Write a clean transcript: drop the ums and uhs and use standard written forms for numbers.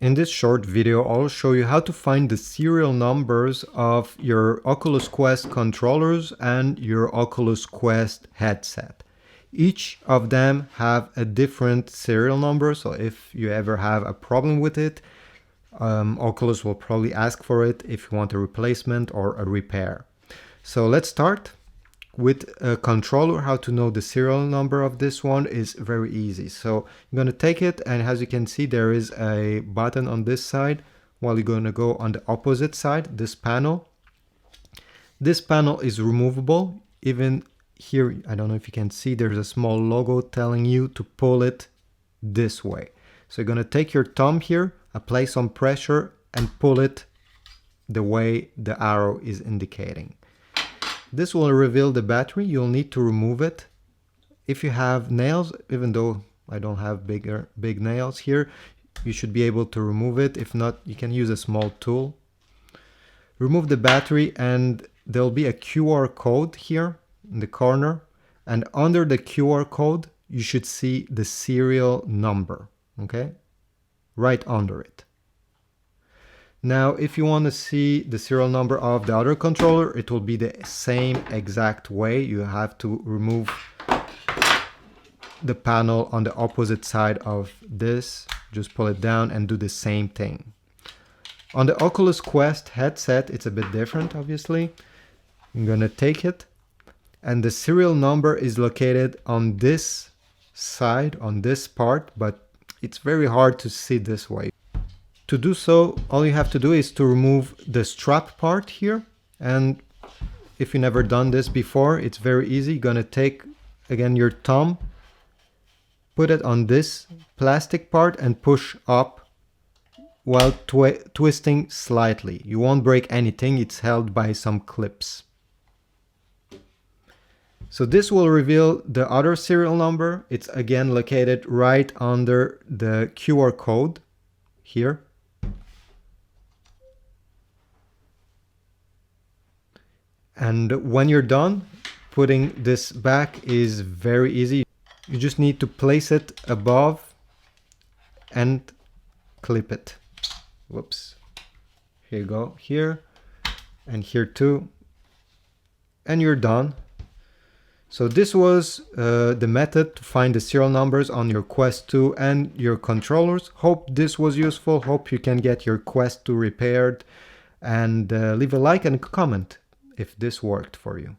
In this short video, I'll show you how to find the serial numbers of your Oculus Quest controllers and your Oculus Quest headset. Each of them have a different serial number, so if you ever have a problem with it, Oculus will probably ask for it if you want a replacement or a repair. So let's start with a controller. How to know the serial number of this one is very easy. So you're going to take it, and as you can see, there is a button on this side, while you're going to go on the opposite side, this panel. This panel is removable. Even here, I don't know if you can see, there's a small logo telling you to pull it this way. So you're going to take your thumb here, apply some pressure, and pull it the way the arrow is indicating. This will reveal the battery. You'll need to remove it. If you have nails, even though I don't have big nails here, you should be able to remove it. If not, you can use a small tool. Remove the battery, and there'll be a QR code here in the corner. And under the QR code, you should see the serial number, okay? Right under it. Now, if you want to see the serial number of the other controller, it will be the same exact way. You have to remove the panel on the opposite side of this. Just pull it down and do the same thing. On the Oculus Quest headset, it's a bit different, obviously. I'm going to take it, and the serial number is located on this side, on this part, but it's very hard to see this way. To do so, all you have to do is to remove the strap part here. And if you've never done this before, it's very easy. You're going to take, again, your thumb, put it on this plastic part and push up while twisting slightly. You won't break anything. It's held by some clips. So this will reveal the other serial number. It's again located right under the QR code here. And when you're done, putting this back is very easy. You just need to place it above and clip it. Whoops. Here you go, here and here too. And you're done. So this was the method to find the serial numbers on your Quest 2 and your controllers. Hope this was useful. Hope you can get your Quest 2 repaired. And leave a like and a comment if this worked for you.